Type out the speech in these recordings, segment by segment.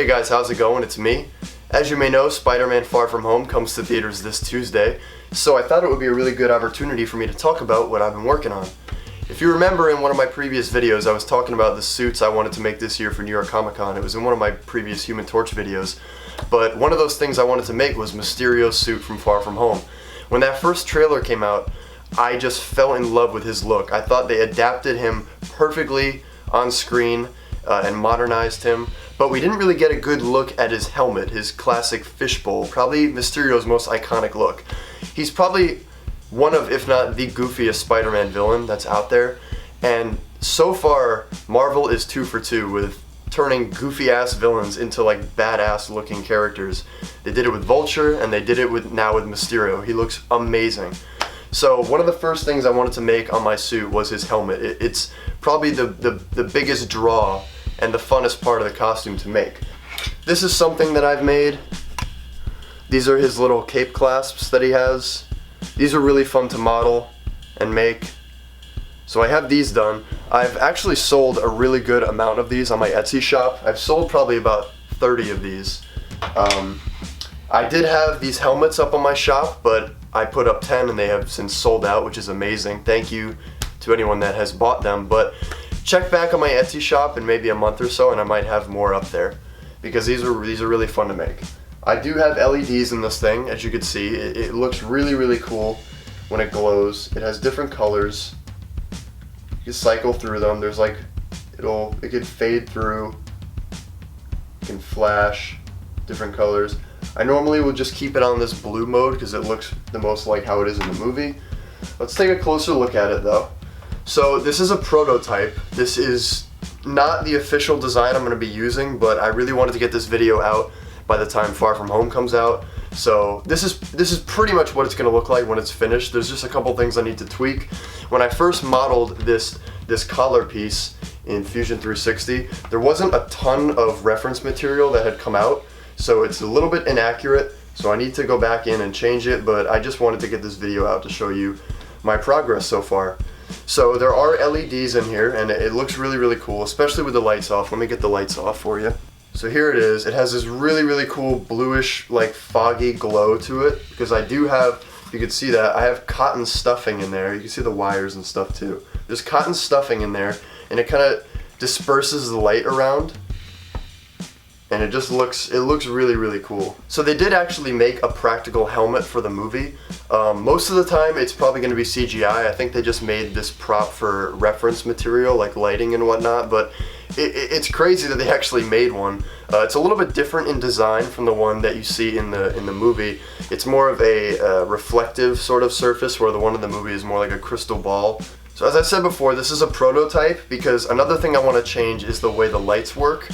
Hey guys, how's it going? It's me. As you may know, Spider-Man Far From Home comes to theaters this Tuesday, so I thought it would be a really good opportunity for me to talk about what I've been working on. If you remember in one of my previous videos, I was talking about the suits I wanted to make this year for New York Comic Con. It was in one of my previous Human Torch videos, but one of those things I wanted to make was Mysterio's suit from Far From Home. When that first trailer came out, I just fell in love with his look. I thought they adapted him perfectly on screen and modernized him, but we didn't really get a good look at his helmet, his classic fishbowl, probably Mysterio's most iconic look. He's probably one of, if not the goofiest Spider-Man villain that's out there, and so far Marvel is 2 for 2 with turning goofy ass villains into like badass looking characters. They did it with Vulture and they did it now with Mysterio. He looks amazing. So one of the first things I wanted to make on my suit was his helmet. It's probably the biggest draw and the funnest part of the costume to make. This is something that I've made. These are his little cape clasps that he has. These are really fun to model and make. So I have these done. I've actually sold a really good amount of these on my Etsy shop. I've sold probably about 30 of these. I did have these helmets up on my shop, but I put up 10 and they have since sold out, which is amazing. Thank you to anyone that has bought them, but check back on my Etsy shop in maybe a month or so and I might have more up there because these are really fun to make. I do have LEDs in this thing, as you can see. It looks really cool when it glows. It has different colors. You can cycle through them. There's like, it can fade through. It can flash different colors. I normally will just keep it on this blue mode because it looks the most like how it is in the movie. Let's take a closer look at it though. So this is a prototype. This is not the official design I'm going to be using, but I really wanted to get this video out by the time Far From Home comes out. So this is pretty much what it's going to look like when it's finished. There's just a couple things I need to tweak. When I first modeled this collar piece in Fusion 360, there wasn't a ton of reference material that had come out, so it's a little bit inaccurate. So I need to go back in and change it, but I just wanted to get this video out to show you my progress so far. So there are LEDs in here and it looks really cool, especially with the lights off. Let me get the lights off for you. So here it is. It has this really cool bluish, like foggy glow to it because I do have, you can see that, I have cotton stuffing in there. You can see the wires and stuff too. There's cotton stuffing in there and it kind of disperses the light around and it looks really cool. So they did actually make a practical helmet for the movie. Most of the time it's probably going to be CGI. I think they just made this prop for reference material like lighting and whatnot, but it's crazy that they actually made one. It's a little bit different in design from the one that you see in the movie. It's more of a reflective sort of surface, where the one in the movie is more like a crystal ball. So as I said before, this is a prototype because another thing I want to change is the way the lights work.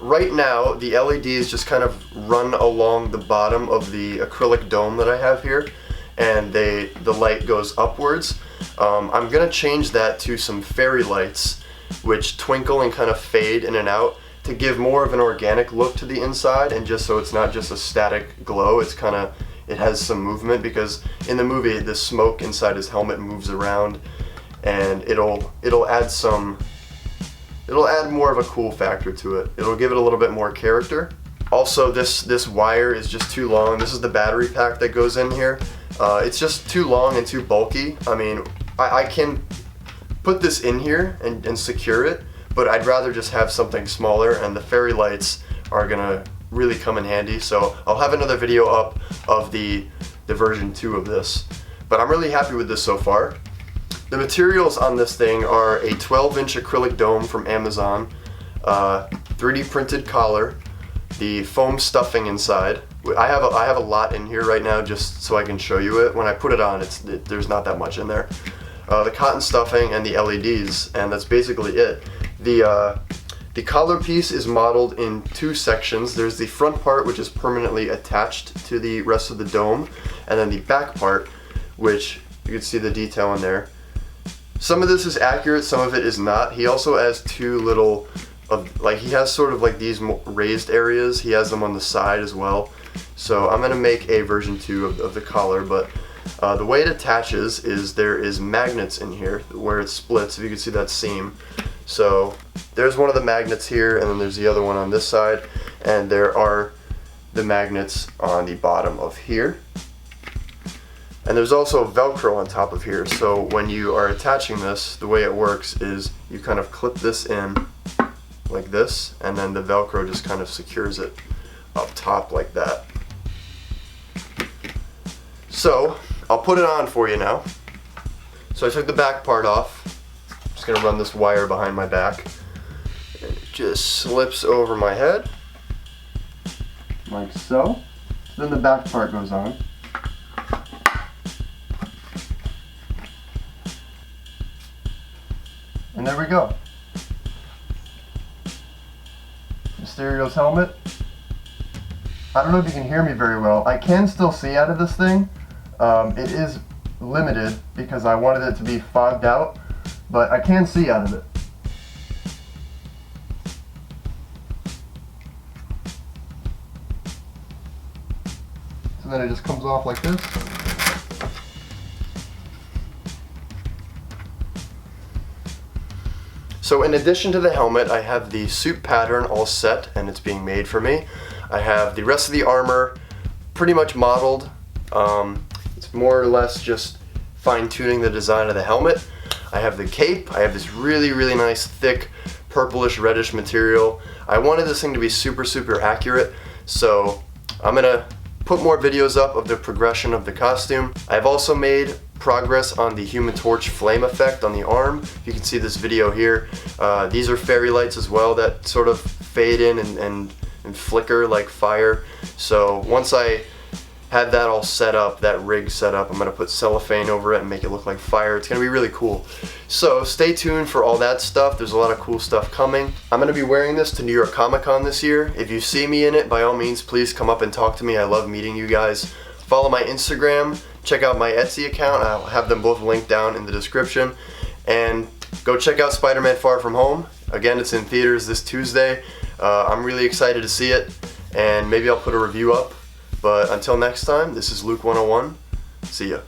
Right now, the LEDs just kind of run along the bottom of the acrylic dome that I have here, and the light goes upwards. I'm going to change that to some fairy lights, which twinkle and kind of fade in and out to give more of an organic look to the inside, and just so it's not just a static glow, it has some movement, because in the movie the smoke inside his helmet moves around and it'll add more of a cool factor to it. It'll give it a little bit more character. Also, this wire is just too long. This is the battery pack that goes in here. It's just too long and too bulky. I mean, I can put this in here and secure it, but I'd rather just have something smaller, and the fairy lights are gonna really come in handy. So I'll have another video up of the version 2 of this. But I'm really happy with this so far. The materials on this thing are a 12-inch acrylic dome from Amazon, 3D printed collar, the foam stuffing inside. I have a lot in here right now just so I can show you it. When I put it on, there's not that much in there. The cotton stuffing and the LEDs, and that's basically it. The collar piece is modeled in 2 sections. There's the front part, which is permanently attached to the rest of the dome, and then the back part, which you can see the detail in there. Some of this is accurate, some of it is not. He also has 2 little, he has sort of like these raised areas. He has them on the side as well. So I'm gonna make a version 2 of the collar, but the way it attaches is there is magnets in here where it splits, if you can see that seam. So there's one of the magnets here, and then there's the other one on this side. and there are the magnets on the bottom of here. And there's also Velcro on top of here, so when you are attaching this, the way it works is you kind of clip this in like this, and then the Velcro just kind of secures it up top like that. So I'll put it on for you now. So I took the back part off. I'm just gonna run this wire behind my back. And it just slips over my head, like so. Then the back part goes on. And there we go. Mysterio's helmet. I don't know if you can hear me very well. I can still see out of this thing. It is limited because I wanted it to be fogged out, but I can see out of it. So then it just comes off like this. So in addition to the helmet, I have the suit pattern all set and it's being made for me. I have the rest of the armor pretty much modeled. It's more or less just fine-tuning the design of the helmet. I have the cape. I have this really nice thick purplish reddish material. I wanted this thing to be super accurate, so I'm gonna put more videos up of the progression of the costume. I've also made progress on the Human Torch flame effect on the arm. You can see this video here. These are fairy lights as well that sort of fade in and flicker like fire. So once I have that all set up, that rig set up, I'm gonna put cellophane over it and make it look like fire. It's gonna be really cool. So stay tuned for all that stuff. There's a lot of cool stuff coming. I'm gonna be wearing this to New York Comic Con this year. If you see me in it, by all means, please come up and talk to me. I love meeting you guys. Follow my Instagram, check out my Etsy account. I'll have them both linked down in the description. And go check out Spider-Man Far From Home. Again, it's in theaters this Tuesday. I'm really excited to see it, and maybe I'll put a review up. But until next time, this is Luke 101. See ya.